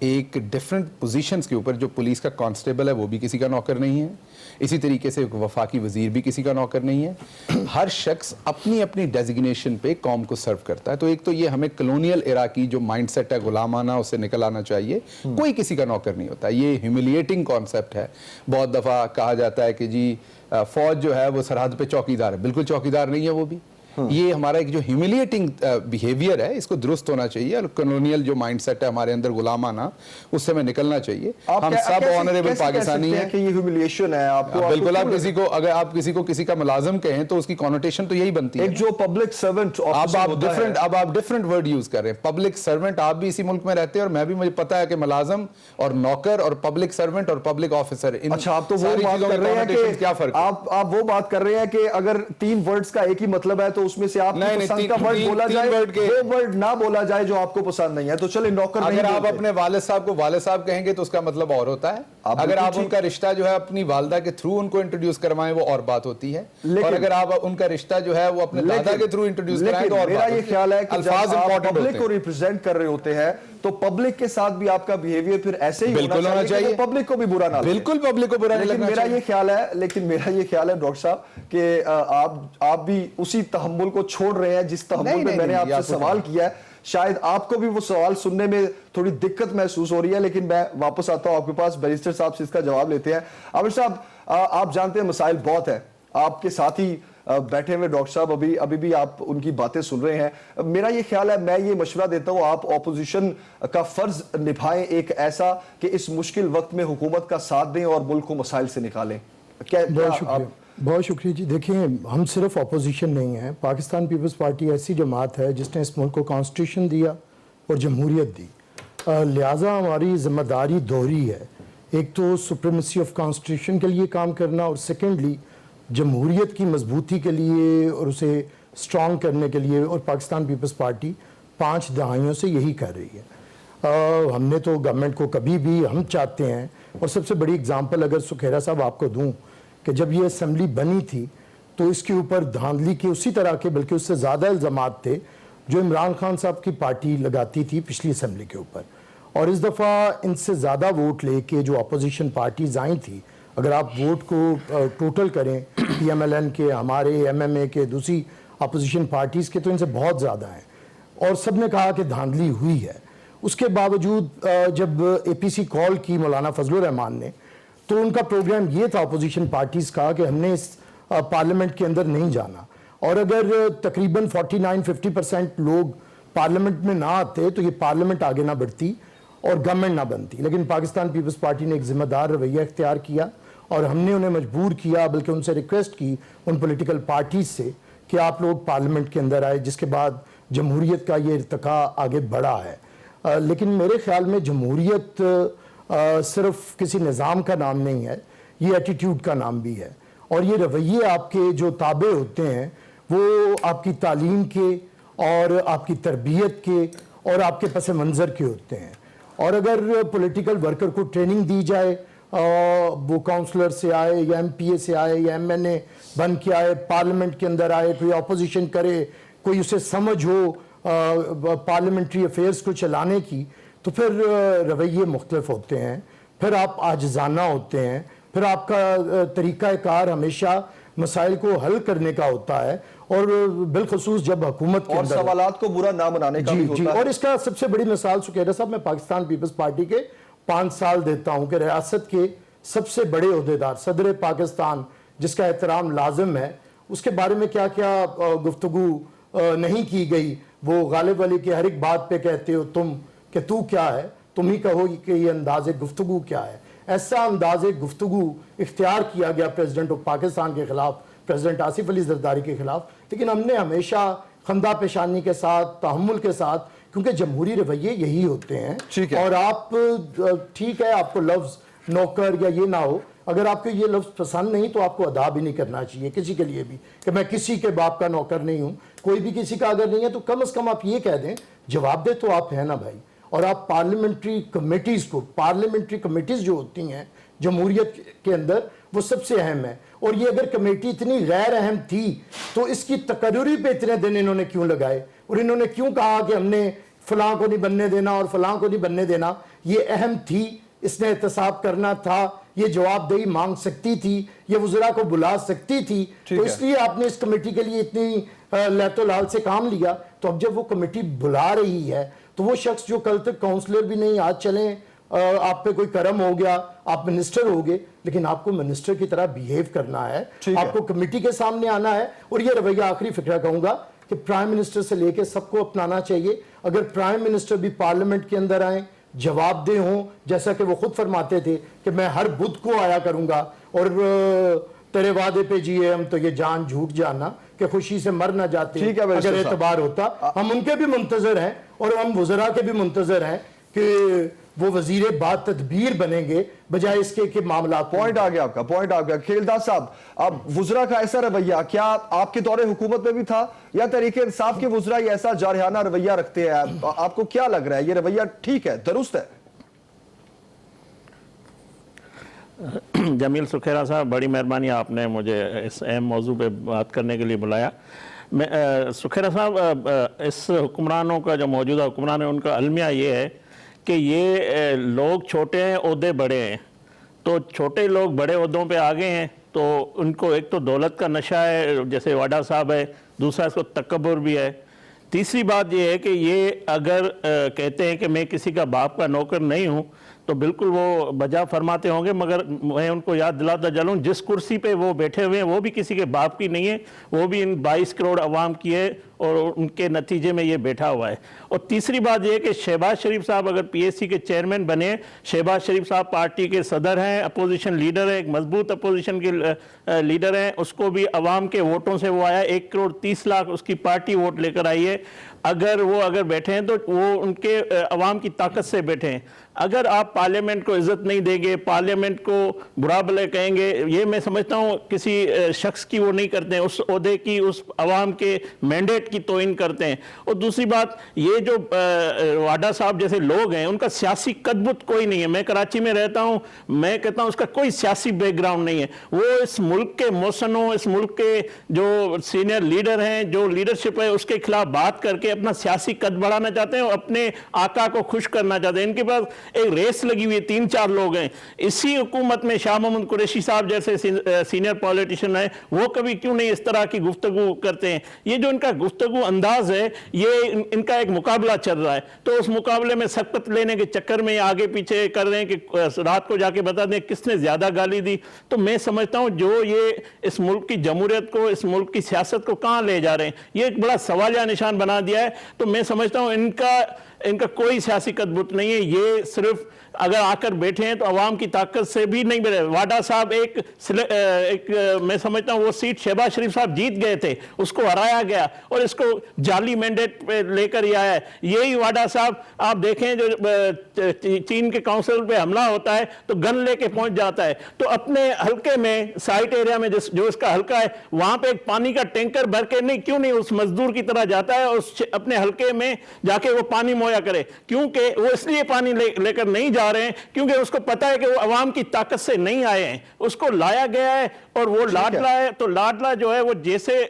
ایک different positions کے اوپر جو پولیس کا کانسٹیبل ہے وہ بھی کسی کا نوکر نہیں ہے, اسی طریقے سے وفاقی وزیر بھی کسی کا نوکر نہیں ہے. ہر شخص اپنی اپنی ڈیزگنیشن پہ قوم کو سرو کرتا ہے. تو ایک تو یہ ہمیں کلونیل ایرا کی جو مائنڈ سیٹ ہے غلامانہ, اس سے نکل آنا چاہیے. کوئی کسی کا نوکر نہیں ہوتا. یہ ہیوملیٹنگ کانسیپٹ ہے. بہت دفعہ کہا جاتا ہے کہ جی فوج جو ہے وہ سرحد پہ چوکیدار ہے. بالکل چوکیدار نہیں ہے وہ بھی. یہ ہمارا ایک جو ہیوملیٹنگ بیہیویئر ہے اس کو درست ہونا چاہیے, اور کلونیل جو مائنڈ سیٹ ہے ہمارے اندر غلامانہ, اس سے ہمیں نکلنا چاہیے. ہم سب آنریبل پاکستانی ہیں کہ یہ ہیوملیشن ہے آپ کو. بالکل. آپ کسی کو اگر آپ کسی کو کسی کا ملازم کہیں تو اس کی کونوٹیشن تو یہی بنتی ہے. ایک جو پبلک سرونٹ آپ ڈفرنٹ ورڈ یوز کر رہے ہیں. پبلک سرونٹ آپ بھی اسی ملک میں رہتے ہیں اور میں بھی, مجھے پتا ہے کہ ملازم اور نوکر اور پبلک سرونٹ اور پبلک آفیسر, اچھا آپ تو وہ بات کر رہے ہیں کہ کیا فرق, آپ وہ بات کر رہے ہیں کہ اگر 3 ورڈز کا ایک ہی مطلب ہے تو اس میں سے آپ پسند کا ورڈ بولا جائے, وہ ورڈ نہ بولا جائے جو آپ کو پسند نہیں ہے. تو چلے نوکر نہیں. اگر آپ اپنے والد صاحب کو والد صاحب کہیں گے تو اس کا مطلب اور ہوتا ہے. اگر آپ ان کا رشتہ جو ہے اپنی والدہ کے تھرو ان کو انٹروڈیوس کروائیں وہ اور بات ہوتی ہے, اور اگر آپ ان کا رشتہ جو ہے وہ اپنے دادا کے تھرو انٹروڈیوس کرائیں تو اور بات. میرا یہ خیال ہے کہ الفاظ جب آپ امپورٹنٹ پبلک کو ریپرزینٹ کر رہے ہوتے ہیں تو پبلک کے ساتھ بھی آپ کا بیہیویئر پھر ایسے ہی ہونا چاہیے, پبلک کو بھی برا نہ لگے. بالکل پبلک کو برا نہیں لگنا چاہیے. لیکن میرا یہ خیال ہے ڈاکٹر صاحب کہ آپ بھی اسی تحمل کو چھوڑ رہے ہیں جس تحمل میں میں نے آپ سے سوال کیا ہے. شاید آپ کو بھی وہ سوال سننے میں تھوڑی دقت محسوس ہو رہی ہے, لیکن میں واپس آتا ہوں آپ کے پاس. بیرسٹر صاحب سے اس کا جواب لیتے ہیں. عامر صاحب, آپ جانتے ہیں مسائل بہت ہیں, آپ کے ساتھ ہی بیٹھے ہوئے ڈاکٹر صاحب ابھی بھی آپ ان کی باتیں سن رہے ہیں. میرا یہ خیال ہے, میں یہ مشورہ دیتا ہوں آپ اپوزیشن کا فرض نبھائیں ایک ایسا کہ اس مشکل وقت میں حکومت کا ساتھ دیں اور ملک کو مسائل سے نکالیں. بہت شکریہ جی. دیکھیں, ہم صرف اپوزیشن نہیں ہیں. پاکستان پیپلز پارٹی ایسی جماعت ہے جس نے اس ملک کو کانسٹیٹیوشن دیا اور جمہوریت دی, لہٰذا ہماری ذمہ داری دوہری ہے. ایک تو سپریمیسی آف کانسٹیٹیوشن کے لیے کام کرنا, اور سیکنڈلی جمہوریت کی مضبوطی کے لیے اور اسے سٹرانگ کرنے کے لیے, اور پاکستان پیپلز پارٹی 5 دہائیوں سے یہی کر رہی ہے. ہم نے تو گورنمنٹ کو کبھی بھی, ہم چاہتے ہیں, اور سب سے بڑی اگزامپل اگر سکھیرا صاحب آپ کو دوں کہ جب یہ اسمبلی بنی تھی تو اس کے اوپر دھاندلی کے اسی طرح کے بلکہ اس سے زیادہ الزامات تھے جو عمران خان صاحب کی پارٹی لگاتی تھی پچھلی اسمبلی کے اوپر. اور اس دفعہ ان سے زیادہ ووٹ لے کے جو اپوزیشن پارٹیز آئی تھی, اگر آپ ووٹ کو ٹوٹل کریں پی ایم ایل این کے, ہمارے ایم ایم اے کے, دوسری اپوزیشن پارٹیز کے, تو ان سے بہت زیادہ ہیں. اور سب نے کہا کہ دھاندلی ہوئی ہے. اس کے باوجود جب اے پی سی کال کی مولانا فضل الرحمان نے, تو ان کا پروگرام یہ تھا اپوزیشن پارٹیز کا کہ ہم نے اس پارلیمنٹ کے اندر نہیں جانا, اور اگر تقریباً 49-50% لوگ پارلیمنٹ میں نہ آتے تو یہ پارلیمنٹ آگے نہ بڑھتی اور گورنمنٹ نہ بنتی. لیکن پاکستان پیپلز پارٹی نے ایک ذمہ دار رویہ اختیار کیا اور ہم نے انہیں مجبور کیا, بلکہ ان سے ریکویسٹ کی ان پولیٹیکل پارٹیز سے کہ آپ لوگ پارلیمنٹ کے اندر آئے, جس کے بعد جمہوریت کا یہ ارتقاء آگے بڑھا ہے. لیکن میرے خیال میں جمہوریت صرف کسی نظام کا نام نہیں ہے, یہ ایٹیٹیوڈ کا نام بھی ہے. اور یہ رویے آپ کے جو تابع ہوتے ہیں وہ آپ کی تعلیم کے اور آپ کی تربیت کے اور آپ کے پس منظر کے ہوتے ہیں. اور اگر پولیٹیکل ورکر کو ٹریننگ دی جائے, وہ کاؤنسلر سے آئے یا ایم پی اے سے آئے یا ایم این اے بن کے آئے, پارلیمنٹ کے اندر آئے, کوئی اپوزیشن کرے, کوئی اسے سمجھ ہو پارلیمنٹری افیئرس کو چلانے کی, تو پھر رویے مختلف ہوتے ہیں, پھر آپ عاجزانہ ہوتے ہیں, پھر آپ کا طریقہ کار ہمیشہ مسائل کو حل کرنے کا ہوتا ہے, اور بالخصوص جب حکومت کے اور اندر سوالات کو برا نہ منانے کا بھی ہوتا ہے. اور اس کا سب سے بڑی مثال سکھیرا صاحب, میں پاکستان پیپلز پارٹی کے 5 سال دیتا ہوں کہ ریاست کے سب سے بڑے عہدیدار صدر پاکستان جس کا احترام لازم ہے, اس کے بارے میں کیا کیا گفتگو نہیں کی گئی. وہ غالب علی کے ہر ایک بات پہ کہتے ہو تم کہ تو کیا ہے, تم ہی کہو کہ یہ انداز گفتگو کیا ہے. ایسا انداز گفتگو اختیار کیا گیا پریزیڈنٹ آف پاکستان کے خلاف, پریزیڈنٹ آصف علی زرداری کے خلاف, لیکن ہم نے ہمیشہ خندہ پیشانی کے ساتھ, تحمل کے ساتھ, کیونکہ جمہوری رویے یہی ہوتے ہیں. اور آپ ٹھیک ہے آپ کو لفظ نوکر یا یہ نہ ہو, اگر آپ کو یہ لفظ پسند نہیں تو آپ کو ادا بھی نہیں کرنا چاہیے کسی کے لیے بھی کہ میں کسی کے باپ کا نوکر نہیں ہوں. کوئی بھی کسی کا اگر نہیں ہے تو کم از کم آپ یہ کہہ دیں, جواب دے تو آپ ہیں نا بھائی. اور آپ پارلیمنٹری کمیٹیز کو, پارلیمنٹری کمیٹیز جو ہوتی ہیں جمہوریت کے اندر, وہ سب سے اہم ہے. اور یہ اگر کمیٹی اتنی غیر اہم تھی تو اس کی تقرری پہ اتنے دن انہوں نے کیوں لگائے, اور انہوں نے کیوں کہا کہ ہم نے فلاں کو نہیں بننے دینا اور فلاں کو نہیں بننے دینا. یہ اہم تھی, اس نے احتساب کرنا تھا, یہ جواب دہی مانگ سکتی تھی, یہ وزراء کو بلا سکتی تھی, تو اس لیے آپ نے اس کمیٹی کے لیے اتنی لیت و لال سے کام لیا. تو اب جب وہ کمیٹی بلا رہی ہے تو وہ شخص جو کل تک کاؤنسلر بھی نہیں, آج چلیں آپ پہ کوئی کرم ہو گیا, آپ منسٹر ہو گئے, لیکن آپ کو منسٹر کی طرح بیہیو کرنا ہے, آپ کو کمیٹی کے سامنے آنا ہے. اور یہ رویہ آخری فکرہ کہوں گا کہ پرائم منسٹر سے لے کے سب کو اپنانا چاہیے. اگر پرائم منسٹر بھی پارلیمنٹ کے اندر آئیں, جواب دہ ہوں, جیسا کہ وہ خود فرماتے تھے کہ میں ہر بدھ کو آیا کروں گا اور تیرے وعدے پہ جیے ہم, تو یہ جان جھوٹ جاننا کہ خوشی سے مر نہ جاتے اگر اعتبار ہوتا. ہم ان کے بھی منتظر ہیں اور ہم وزراء کے بھی منتظر ہیں کہ وہ وزیر با تدبیر بنیں گے بجائے اس کے کہ معاملات. پوائنٹ آ گیا آپ کا, پوائنٹ آ گیا. کھیلدار صاحب, اب وزراء کا ایسا رویہ کیا آپ کے دور حکومت میں بھی تھا, یا تحریک انصاف کے وزراء یہ ایسا جارحانہ رویہ رکھتے ہیں؟ آپ کو کیا لگ رہا ہے, یہ رویہ ٹھیک ہے, درست ہے؟ جمیل سکھیرا صاحب, بڑی مہربانی, آپ نے مجھے اس اہم موضوع پہ بات کرنے کے لیے بلایا. سکھیرا صاحب, اس حکمرانوں کا جو موجودہ حکمران ہے ان کا المیہ یہ ہے کہ یہ لوگ چھوٹے ہیں, عہدے بڑے ہیں. تو چھوٹے لوگ بڑے عہدوں پہ آگے ہیں تو ان کو ایک تو دولت کا نشہ ہے, جیسے واڈا صاحب ہے, دوسرا اس کو تکبر بھی ہے. تیسری بات یہ ہے کہ یہ اگر کہتے ہیں کہ میں کسی کا باپ کا نوکر نہیں ہوں تو بالکل وہ بجا فرماتے ہوں گے, مگر میں ان کو یاد دلاتا چلوں جس کرسی پہ وہ بیٹھے ہوئے ہیں وہ بھی کسی کے باپ کی نہیں ہے, وہ بھی ان 22 کروڑ عوام کی ہے اور ان کے نتیجے میں یہ بیٹھا ہوا ہے. اور تیسری بات یہ ہے کہ شہباز شریف صاحب اگر پی ایس سی کے چیئرمین بنے, شہباز شریف صاحب پارٹی کے صدر ہیں, اپوزیشن لیڈر ہیں, ایک مضبوط اپوزیشن کے لیڈر ہیں, اس کو بھی عوام کے ووٹوں سے وہ آیا, 1 کروڑ 30 لاکھ اس کی پارٹی ووٹ لے کر آئی ہے. اگر بیٹھے ہیں تو وہ ان کے عوام کی طاقت سے بیٹھے ہیں. اگر آپ پارلیمنٹ کو عزت نہیں دیں گے, پارلیمنٹ کو برا بھلے کہیں گے, یہ میں سمجھتا ہوں کسی شخص کی وہ نہیں کرتے ہیں, اس عہدے کی, اس عوام کے مینڈیٹ کی توہین کرتے ہیں. اور دوسری بات یہ جو واڈا صاحب جیسے لوگ ہیں ان کا سیاسی قدبت کوئی نہیں ہے. میں کراچی میں رہتا ہوں, میں کہتا ہوں اس کا کوئی سیاسی بیک گراؤنڈ نہیں ہے. وہ اس ملک کے موسنوں, اس ملک کے جو سینئر لیڈر ہیں, جو لیڈرشپ ہے, اس کے خلاف بات کر کے اپنا سیاسی قد بڑھانا چاہتے ہیں اور اپنے آقا کو خوش کرنا چاہتے ہیں. ان کے پاس ایک ریس لگی ہوئی ہے, 3-4 لوگ ہیں. اسی حکومت میں شاہ محمود قریشی صاحب جیسے سینئر پولیٹیشین ہیں, وہ کبھی کیوں نہیں اس طرح کی گفتگو کرتے ہیں. یہ جو ان کا گفتگو انداز ہے, یہ ان کا ایک مقابلہ چل رہا ہے. تو اس مقابلے میں سبقت لینے کے چکر میں آگے پیچھے کر رہے ہیں کہ رات کو جا کے بتا دیں کس نے زیادہ گالی دی. تو میں سمجھتا ہوں جو یہ اس ملک کی جمہوریت کو, اس ملک کی سیاست کو کہاں لے جا رہے ہیں, یہ ایک بڑا سوالیہ نشان بنا دیا ہے. تو میں سمجھتا ہوں ان کا کوئی سیاسی قدبت نہیں ہے. یہ صرف اگر آ کر بیٹھے ہیں تو عوام کی طاقت سے بھی نہیں بیٹھے. واڈا صاحب ایک میں سمجھتا ہوں وہ سیٹ شہباز شریف صاحب جیت گئے تھے, اس کو ہرایا گیا اور اس کو جعلی مینڈیٹ پہ لے کر ہی آیا ہے. یہی واڈا صاحب آپ دیکھیں جو چین کے کاؤنسل پہ حملہ ہوتا ہے تو گن لے کے پہنچ جاتا ہے. تو اپنے حلقے میں, سائٹ ایریا میں جو اس کا حلقہ ہے, وہاں پہ ایک پانی کا ٹینکر بھر کے کیوں نہیں اس مزدور کی طرح جاتا ہے اور اپنے حلقے میں جا کے وہ پانی مہیا کرے. کیونکہ وہ اس لیے پانی لے کر نہیں جا رہے ہیں کیونکہ اس کو پتا ہے کہ وہ عوام کی طاقت سے نہیں آئے ہیں, اس کو لایا گیا ہے اور وہ لاڈلا ہے. تو لاڈلا جو ہے وہ جیسے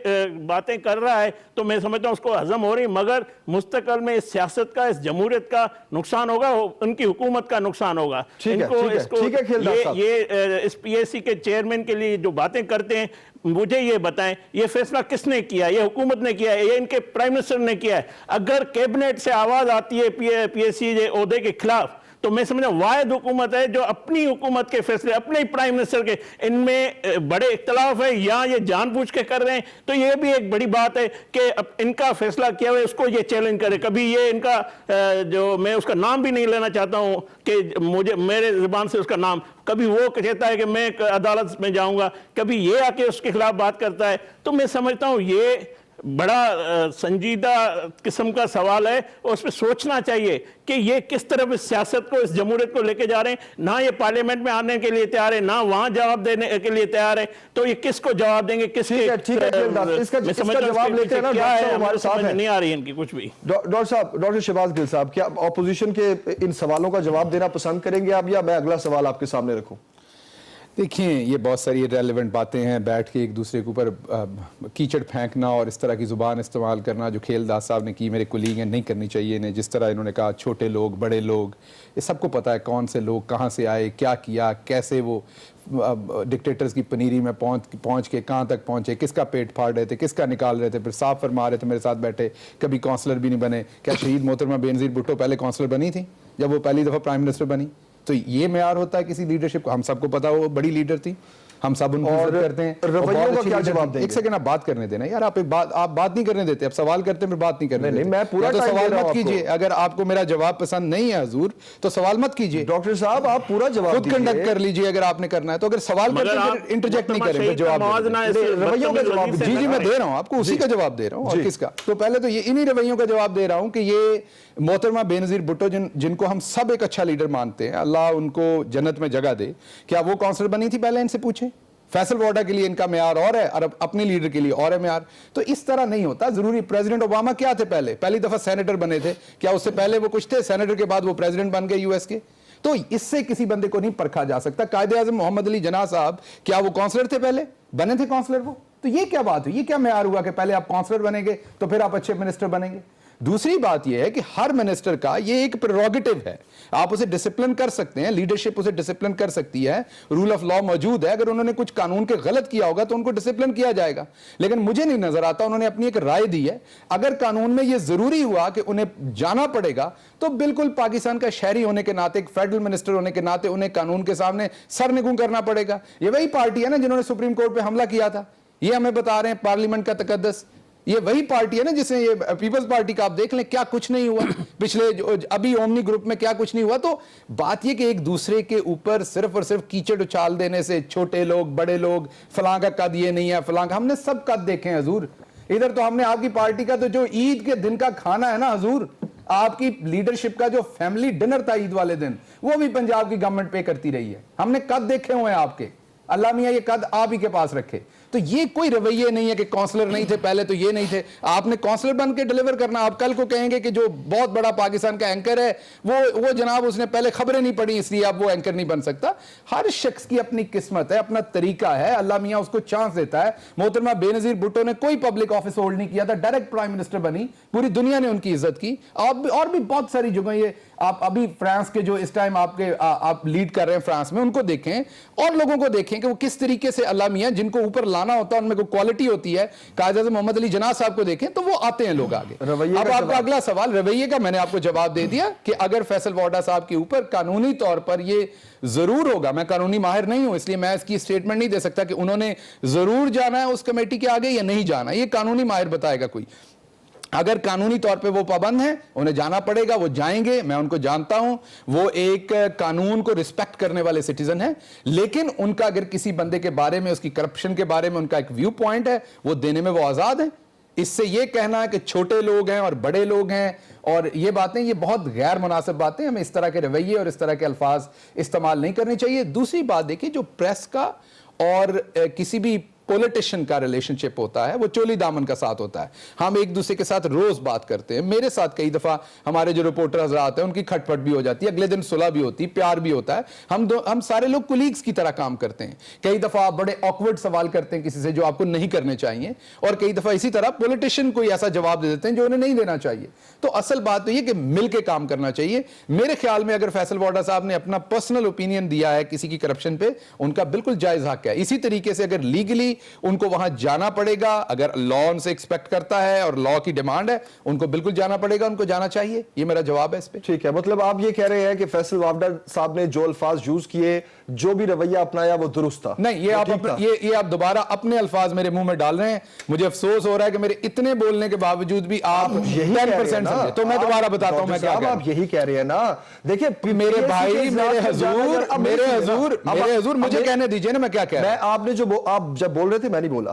باتیں کر رہا ہے تو میں سمجھتا ہوں اس کو ہضم ہو رہی, مگر مستقل میں اس سیاست کا, اس جمہوریت کا نقصان ہوگا, ان کی حکومت کا نقصان ہوگا. یہ اس پی ایس سی کے چیئرمین کے لیے جو باتیں کرتے ہیں, مجھے یہ بتائیں یہ فیصلہ کس نے کیا؟ یہ حکومت نے کیا ہے, یہ ان کے پرائم منسٹر نے کیا ہے؟ اگر کیبنٹ سے آواز آتی ہے پی ایس سی عہدے کے خلاف تو میں سمجھتا ہوں واحد حکومت ہے جو اپنی حکومت کے فیصلے, اپنے پرائم منسٹر کے, ان میں بڑے اختلاف ہے یا یہ جان بوجھ کے کر رہے ہیں. تو یہ بھی ایک بڑی بات ہے کہ ان کا فیصلہ کیا ہوا ہے اس کو یہ چیلنج کرے. کبھی یہ ان کا جو میں اس کا نام بھی نہیں لینا چاہتا ہوں کہ میرے زبان سے اس کا نام, کبھی وہ کہتا ہے کہ میں عدالت میں جاؤں گا, کبھی یہ آ کے اس کے خلاف بات کرتا ہے. تو میں سمجھتا ہوں یہ بڑا سنجیدہ قسم کا سوال ہے اور اس پہ سوچنا چاہیے کہ یہ کس طرف اس سیاست کو, اس جمہوریت کو لے کے جا رہے ہیں. نہ یہ پارلیمنٹ میں آنے کے لیے تیار ہے, نہ وہاں جواب دینے کے لیے تیار ہے. تو یہ کس کو جواب دیں گے, کس کے جواب لیتے ہیں نا, ہمارے ساتھ نہیں آ رہی ان کی کچھ بھی. ڈاکٹر شہباز گل صاحب, کیا اپوزیشن کے ان سوالوں کا جواب دینا پسند کریں گے آپ, یا میں اگلا سوال آپ کے سامنے رکھوں؟ دیکھیں یہ بہت ساری ریلیونٹ باتیں ہیں، بیٹھ کے ایک دوسرے کے اوپر کیچڑ پھینکنا اور اس طرح کی زبان استعمال کرنا جو کھیل داس صاحب نے کی، میرے کولیگ ہیں، نہیں کرنی چاہیے انہیں. جس طرح انہوں نے کہا چھوٹے لوگ بڑے لوگ، یہ سب کو پتہ ہے کون سے لوگ کہاں سے آئے، کیا کیا، کیسے وہ ڈکٹیٹرز کی پنیری میں پہنچ کے کہاں تک پہنچے، کس کا پیٹ پھاڑ رہے تھے، کس کا نکال رہے تھے، پھر صاف فرما رہے تھے میرے ساتھ بیٹھے کبھی کونسلر بھی نہیں بنے. کیا شہید محترمہ بینظیر بھٹو پہلے کونسلر بنی تھی جب وہ پہلی دفعہ پرائم منسٹر بنی؟ تو یہ معیار ہوتا ہے کسی لیڈرشپ کو. ہم سب کو پتا وہ بڑی لیڈر تھی، ہم سب ان کو عزت کرتے ہیں. رویوں کا کیا جواب دیں گے؟ ایک سیکنڈ آپ بات کرنے دینا یار، آپ بات نہیں کرنے دیتے، آپ سوال کرتے ہیں پھر بات نہیں کرنے دیتے. میں پورا تو ٹائم سوال دے رہا ہوں مت کیجیے. اگر آپ کو میرا جواب پسند نہیں ہے حضور تو سوال مت کیجیے. ڈاکٹر صاحب آپ پورا جواب خود کنڈکٹ کر لیجیے اگر آپ نے کرنا ہے تو. اگر سوال کرتے ہیں پھر انٹرجیکٹ نہیں کریں، پھر جواب رویوں کا جواب. جی میں دے رہا ہوں آپ کو، اسی کا جواب دے رہا ہوں. اور کس کا؟ تو پہلے تو یہ انہی رویوں کا جواب دے رہا ہوں کہ یہ محترمہ بینظیر بھٹو جن کو ہم سب ایک اچھا لیڈر مانتے ہیں، اللہ ان کو جنت میں جگہ دے، کیا وہ کونسلر بنی تھی پہلے؟ ان سے پوچھیں. فیصل وارڈا کے لیے ان کا معیار اور ہے اور اپنے لیڈر کے لیے اور ہے معیار. تو اس طرح نہیں ہوتا ضروری. پریزیڈنٹ اوباما کیا تھے پہلی دفعہ سینیٹر بنے تھے، کیا اس سے پہلے وہ کچھ تھے؟ سینیٹر کے بعد وہ پریزیڈنٹ بن گئے US کے. تو اس سے کسی بندے کو نہیں پرکھا جا سکتا. قائد اعظم محمد علی جناح صاحب کیا وہ کونسلر تھے؟ پہلے بنے تھے کونسلر وہ. تو یہ کیا بات ہوئی؟ یہ کیا معیار ہوا کہ پہلے آپ کونسلر بنیں گے تو پھر آپ اچھے منسٹر بنیں گے؟ دوسری بات یہ ہے کہ ہر منسٹر کا یہ ایک پریروگیٹو ہے، آپ اسے ڈسپلن کر سکتے ہیں، لیڈرشپ اسے ڈسپلن کر سکتی ہے، رول آف لا موجود ہے. اگر انہوں نے کچھ قانون کے غلط کیا ہوگا تو ان کو ڈسپلن کیا جائے گا. لیکن مجھے نہیں نظر آتا، انہوں نے اپنی ایک رائے دی ہے. اگر قانون میں یہ ضروری ہوا کہ انہیں جانا پڑے گا تو بالکل پاکستان کا شہری ہونے کے ناطے، ایک فیڈرل منسٹر ہونے کے ناطے انہیں قانون کے سامنے سر نگوں کرنا پڑے گا. یہ وہی پارٹی ہے نا جنہوں نے سپریم کورٹ پہ حملہ کیا تھا. یہ ہمیں بتا رہے ہیں پارلیمنٹ کا تقدس. یہ وہی پارٹی ہے نا جس نے یہ پیپلز پارٹی کا آپ دیکھ لیں کیا کچھ نہیں ہوا پچھلے ابھی اومنی گروپ میں کیا کچھ نہیں ہوا. تو بات یہ کہ ایک دوسرے کے اوپر صرف اور صرف کیچڑ اچھال دینے سے چھوٹے لوگ بڑے لوگ فلاں کا قد یہ نہیں ہے فلاں کا، ہم نے سب قد دیکھے ہیں حضور. ادھر تو ہم نے آپ کی پارٹی کا تو جو عید کے دن کا کھانا ہے نا حضور، آپ کی لیڈرشپ کا جو فیملی ڈنر تھا عید والے دن، وہ بھی پنجاب کی گورنمنٹ پے کرتی رہی ہے. ہم نے قد دیکھے ہوئے ہیں آپ کے. اللہ میاں یہ قد آپ ہی کے پاس رکھے. تو یہ کوئی رویے نہیں ہے کہ کونسلر نہیں تھے پہلے تو یہ نہیں تھے. آپ نے کونسلر بن کے ڈیلیور کرنا. آپ کل کو کہیں گے کہ جو بہت بڑا پاکستان کا اینکر ہے وہ جناب اس نے پہلے خبریں نہیں پڑھی اس لیے اب وہ اینکر نہیں بن سکتا. ہر شخص کی اپنی قسمت ہے، اپنا طریقہ ہے، اللہ میاں اس کو چانس دیتا ہے. محترمہ بینظیر بھٹو نے کوئی پبلک آفس ہولڈ نہیں کیا تھا، ڈائریکٹ پرائم منسٹر بنی، پوری دنیا نے ان کی عزت کی. اور بھی بہت ساری جگہ، یہ آپ ابھی فرانس کے جو اس ٹائم آپ لیڈ کر رہے ہیں فرانس میں، ان کو دیکھیں اور لوگوں کو دیکھیں کہ وہ کس طریقے سے اللہ میاں جن کو اوپر لانا ہوتا ہے ان میں کوئی کوالٹی ہوتی ہے. قائد اعظم محمد علی جناح صاحب کو دیکھیں تو وہ آتے ہیں لوگ آگے. اب آپ کا اگلا سوال رویے کا، میں نے آپ کو جواب دے دیا کہ اگر فیصل وارڈا صاحب کے اوپر قانونی طور پر یہ ضرور ہوگا، میں قانونی ماہر نہیں ہوں اس لیے میں اس کی سٹیٹمنٹ نہیں دے سکتا کہ انہوں نے ضرور جانا ہے اس کمیٹی کے آگے یا نہیں جانا، یہ قانونی ماہر بتائے گا کوئی. اگر قانونی طور پہ وہ پابند ہیں، انہیں جانا پڑے گا، وہ جائیں گے. میں ان کو جانتا ہوں، وہ ایک قانون کو رسپیکٹ کرنے والے سٹیزن ہیں. لیکن ان کا اگر کسی بندے کے بارے میں، اس کی کرپشن کے بارے میں ان کا ایک ویو پوائنٹ ہے، وہ دینے میں وہ آزاد ہیں. اس سے یہ کہنا ہے کہ چھوٹے لوگ ہیں اور بڑے لوگ ہیں اور یہ باتیں، یہ بہت غیر مناسب باتیں. ہمیں اس طرح کے رویے اور اس طرح کے الفاظ استعمال نہیں کرنے چاہیے. دوسری بات دیکھیں، جو پریس کا اور کسی بھی پولیٹیشن کا ریلیشن شپ ہوتا ہے وہ چولی دامن کا ساتھ ہوتا ہے. ہم ایک دوسرے کے ساتھ روز بات کرتے ہیں. میرے ساتھ کئی دفعہ ہمارے جو رپورٹر حضرات ہیں ان کی کھٹ پٹ بھی ہو جاتی ہے، اگلے دن صلح بھی ہوتی ہے، پیار بھی ہوتا ہے. ہم سارے لوگ کولیگز کی طرح کام کرتے ہیں. کئی دفعہ آپ بڑے آکورڈ سوال کرتے ہیں کسی سے جو آپ کو نہیں کرنے چاہیے، اور کئی دفعہ اسی طرح پولیٹیشین کوئی ایسا جواب دے دیتے ہیں جو انہیں نہیں دینا چاہیے. تو اصل بات تو یہ کہ مل کے کام کرنا چاہیے. میرے خیال میں اگر فیصل وارڈا صاحب نے اپنا پرسنل اوپینین دیا ہے کسی کی کرپشن پہ، ان کا بالکل جائز حق ہے. اسی طریقے سے اگر لیگلی ان کو وہاں جانا پڑے گا، اگر لا ان سے ایکسپیکٹ کرتا ہے اور لا کی ڈیمانڈ ہے، ان کو بالکل جانا پڑے گا، ان کو جانا چاہیے. یہ میرا جواب ہے اس پہ. ٹھیک ہے، مطلب آپ یہ کہہ رہے ہیں کہ فیصل وارڈا صاحب نے جو الفاظ یوز کیے، جو بھی رویہ اپنایا وہ درست تھا؟ نہیں، یہ آپ دوبارہ اپنے الفاظ میرے منہ میں ڈال رہے ہیں. مجھے افسوس ہو رہا ہے کہ میرے اتنے بولنے کے باوجود بھی آپ 10% سمجھے. تو میں دوبارہ بتاتا ہوں میں کیا کہہ رہا ہوں. آپ یہی کہہ رہے ہیں نا. دیکھیں میرے بھائی، میرے حضور مجھے کہنے دیجئے نا میں کیا کہہ رہا ہوں. آپ نے جو آپ جب بول رہے تھے میں نہیں بولا.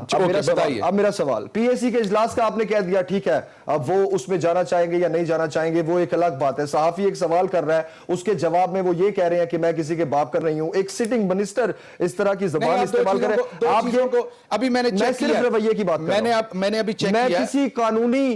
اب میرا سوال پی ایس سی کے اجلاس کا آپ نے کہہ دیا، ٹھیک ہے، اب وہ اس میں جانا چاہیں گے یا نہیں جانا چاہیں گے وہ ایک الگ بات ہے. صحافی ایک سوال کر رہا ہے، اس کے جواب میں وہ یہ کہہ رہے ہیں کہ میں کسی کے باپ کر رہی ہوں. ایک سٹنگ منسٹر اس طرح کی زبان استعمال کر رہے ہیں. آپ ابھی میں نے صرف رویے کی بات میں نے ابھی چیک کیا، میں کسی قانونی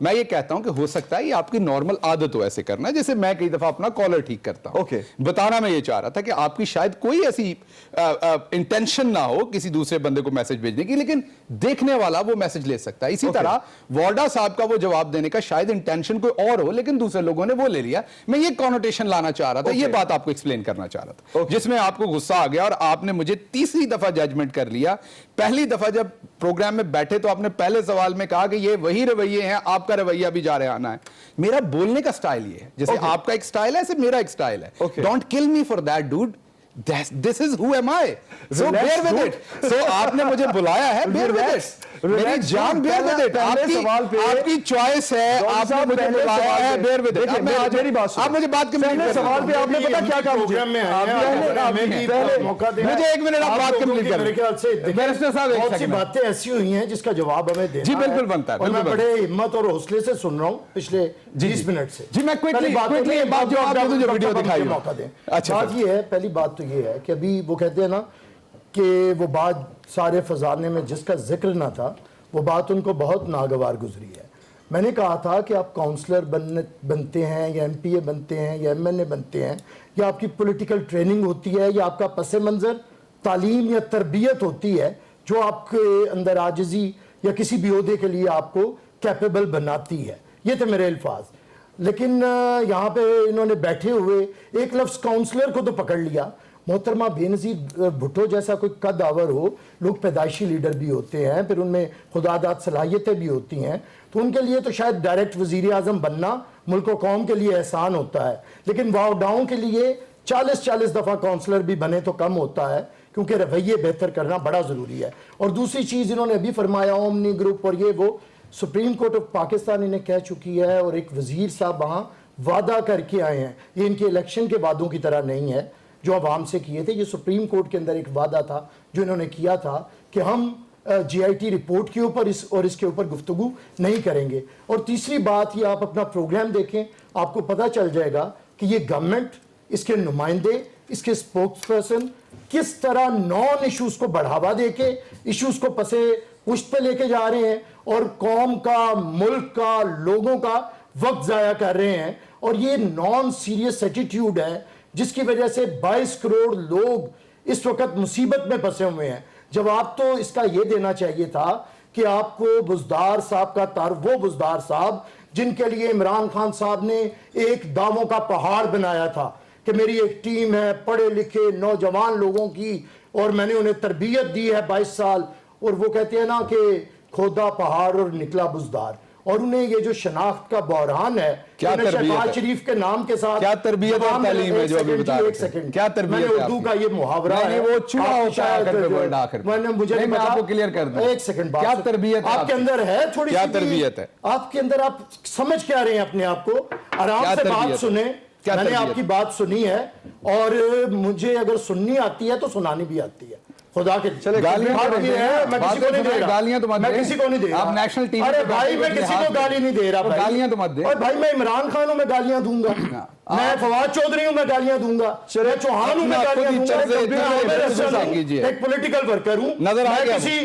میں یہ کہتا ہوں کہ ہو سکتا ہے یہ آپ کی نارمل عادت ہو ایسے کرنا, جیسے میں کئی دفعہ اپنا کالر ٹھیک کرتا ہوں. Okay. بتانا میں یہ چاہ رہا تھا کہ آپ کی شاید کوئی ایسی انٹینشن نہ ہو کسی دوسرے بندے کو میسج بھیجنے کی, لیکن دیکھنے والا وہ میسج لے سکتا ہے. اسی طرح وارڈا صاحب کا وہ جواب دینے کا شاید انٹینشن کوئی اور ہو, لیکن دوسرے لوگوں نے وہ لے لیا. میں یہ کانوٹیشن لانا چاہ رہا تھا, یہ بات آپ کو ایکسپلین کرنا چاہ رہا تھا, جس میں آپ کو غصہ آ گیا اور آپ نے مجھے تیسری دفعہ ججمنٹ کر لیا. پہلی دفعہ جب پروگرام میں بیٹھے تو آپ نے پہلے سوال میں کہا کہ یہ وہی رویے ہیں, آپ کا رویہ بھی جا رہے آنا ہے. میرا بولنے کا سٹائل یہ ہے, جیسے آپ کا ایک سٹائل ہے ایسے میرا ایک سٹائل ہے. ڈونٹ کل me for that ڈوڈ, this is who am I, so bear with it. So آپ نے مجھے بلایا ہے, bear with it, میری جان, bear with it. آپ کی چوائس ہے, آپ نے مجھے بلایا ہے, bear with it. میری بات سنیں, آپ مجھے بات کمپلیٹ سوال پہ آپ نے پتا کیا کہا مجھے ایک منٹ آپ بات کمپلیٹ کریں. میرے خیال سے بیرسٹر صاحب بہت سی باتیں ایسی ہوئی ہیں جس کا جواب ہمیں دینا ہے. جی بالکل بنتا ہے, اور میں بڑے ہمت اور حوصلے سے سن رہا ہوں پچھلے 20 منٹ سے. جی میں کوئکلی بات جو آپ نے جو ویڈیو دکھائی موقع دیں. بات یہ ہے, پہلی بات تو یہ ہے کہ ابھی وہ کہتے ہیں نا کہ وہ بات سارے فضانے میں جس کا ذکر نہ تھا, وہ بات ان کو بہت ناگوار گزری ہے. میں نے کہا تھا کہ آپ کاؤنسلر بنتے ہیں یا ایم پی اے بنتے ہیں یا ایم این اے بنتے ہیں, یا آپ کی پولیٹیکل ٹریننگ ہوتی ہے, یا آپ کا پس منظر تعلیم یا تربیت ہوتی ہے جو آپ کے اندر عاجزی یا کسی بھی عہدے کے لیے آپ کو کیپیبل بناتی ہے. یہ تھے میرے الفاظ. لیکن یہاں پہ انہوں نے بیٹھے ہوئے ایک لفظ کاؤنسلر کو تو پکڑ لیا. محترمہ بے نظیر بھٹو جیسا کوئی قد آور ہو, لوگ پیدائشی لیڈر بھی ہوتے ہیں, پھر ان میں خدا داد صلاحیتیں بھی ہوتی ہیں, تو ان کے لیے تو شاید ڈائریکٹ وزیر اعظم بننا ملک و قوم کے لیے احسان ہوتا ہے, لیکن واؤڈاؤں کے لیے 40 دفعہ کاؤنسلر بھی بنے تو کم ہوتا ہے, کیونکہ رویے بہتر کرنا بڑا ضروری ہے. اور دوسری چیز انہوں نے ابھی فرمایا اومنی گروپ اور یہ وہ, سپریم کورٹ آف پاکستان انہیں کہہ چکی ہے, اور ایک وزیر صاحب وہاں وعدہ کر کے آئے ہیں. یہ ان کے الیکشن کے وعدوں کی طرح نہیں ہے جو عوام سے کیے تھے. یہ سپریم کورٹ کے اندر ایک وعدہ تھا جو انہوں نے کیا تھا کہ ہم جی آئی ٹی رپورٹ کے اوپر اس کے اوپر گفتگو نہیں کریں گے. اور تیسری بات, یہ آپ اپنا پروگرام دیکھیں, آپ کو پتہ چل جائے گا کہ یہ گورنمنٹ, اس کے نمائندے, اس کے اسپوکس پرسن کس طرح نان ایشوز کو بڑھاوا دے کے ایشوز کو پسے پشت پہ لے کے جا رہے ہیں, اور قوم کا, ملک کا, لوگوں کا وقت ضائع کر رہے ہیں. اور یہ نان سیریس ایٹیٹیوڈ ہے جس کی وجہ سے 22 کروڑ لوگ اس وقت مصیبت میں پھنسے ہوئے ہیں. جواب تو اس کا یہ دینا چاہیے تھا کہ آپ کو بزدار صاحب کا تعارف, وہ بزدار صاحب جن کے لیے عمران خان صاحب نے ایک دعووں کا پہاڑ بنایا تھا کہ میری ایک ٹیم ہے پڑھے لکھے نوجوان لوگوں کی, اور میں نے انہیں تربیت دی ہے 22 سال, اور وہ کہتے ہیں نا کہ کھودا پہاڑ اور نکلا بزدار. اور انہیں یہ جو شناخت کا بحران ہے, کیا شہباز شریف کے نام کے ساتھ, کیا تربیت اور تعلیم ہے جو ابھی بتا رہے تھے, کیا تربیت ہے, اردو کا یہ محاورہ ہے, وہ چوہا ہوتا ہے آخر پہ ورڈ آخر پہ, مجھے میں آپ کو کلیئر کر دوں, ایک سیکنڈ بات, کیا تربیت آپ کے اندر ہے تھوڑی سی, کیا تربیت ہے آپ کے اندر, آپ سمجھ کیا رہے ہیں اپنے آپ کو, آرام سے بات سنیں. میں نے آپ کی بات سنی ہے, اور مجھے اگر سننی آتی ہے تو سنانی بھی آتی ہے. خدا کے گالیاں تو مت میں کسی کو نہیں دے رہا, آپ نیشنل ٹی وی, ارے بھائی میں کسی کو گالی نہیں دے رہا, گالیاں تو مت دے. اور بھائی میں عمران خان ہوں, میں گالیاں دوں گا, میں فواد چودھری ہوں, میں گالیاں دوں گا, میں چوہان ہوں, میں گالیاں دوں گا, ایک پولیٹیکل ورکر ہوں, میں کسی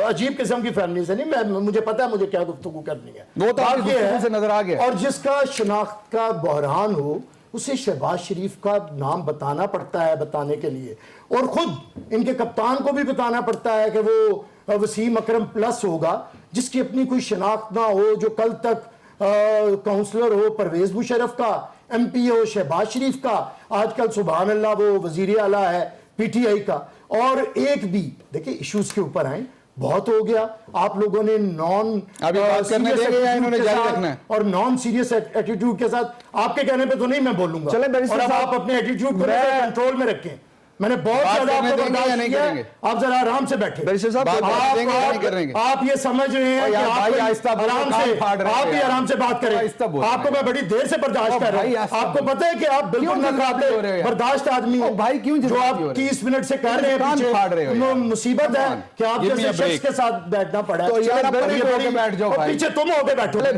عجیب قسم کی فیملی سے نہیں, میں مجھے پتا ہے مجھے کیا گفتگو کرنی ہے, وہ تو آپ سے نظر آ گیا. اور جس کا شناخت کا بحران ہو اسے شہباز شریف کا نام بتانا پڑتا ہے بتانے کے لیے, اور خود ان کے کپتان کو بھی بتانا پڑتا ہے کہ وہ وسیم اکرم پلس ہوگا جس کی اپنی کوئی شناخت نہ ہو, جو کل تک کاؤنسلر ہو پرویز مشرف کا, ایم پی ہو شہباز شریف کا, آج کل سبحان اللہ وہ وزیر اعلیٰ ہے پی ٹی آئی کا. اور ایک بھی دیکھیں ایشوز کے اوپر آئیں, بہت ہو گیا. آپ لوگوں نے اور نان سیریس ایٹیٹیوڈ کے ساتھ, آپ کے کہنے پہ تو نہیں میں بولوں گا, اور اب آپ اپنے ایٹیٹیوڈ کو کنٹرول میں رکھیں. میں نے بہت زیادہ آپ کو برداشت کیا, آپ ذرا آرام سے بیٹھے, آپ یہ سمجھ رہے ہیں کہ آپ بھی آرام سے بات کریں. آپ کو میں بڑی دیر سے برداشت کر رہا ہوں, آپ کو پتہ ہے کہ آپ بالکل ناقابل برداشت آدمی ہیں, جو آپ 30 منٹ سے کر رہے ہیں پیچھے. مصیبت ہے کہ آپ جیسے شخص کے ساتھ بیٹھنا پڑا ہے, پیچھے تم ہو کے بیٹھو. ایک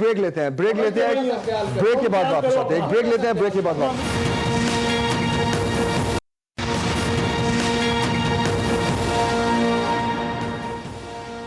بریک لیتے ہیں, بریک کے بعد واپس آتے ہیں, بریک کے بعد واپس.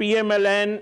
PMLN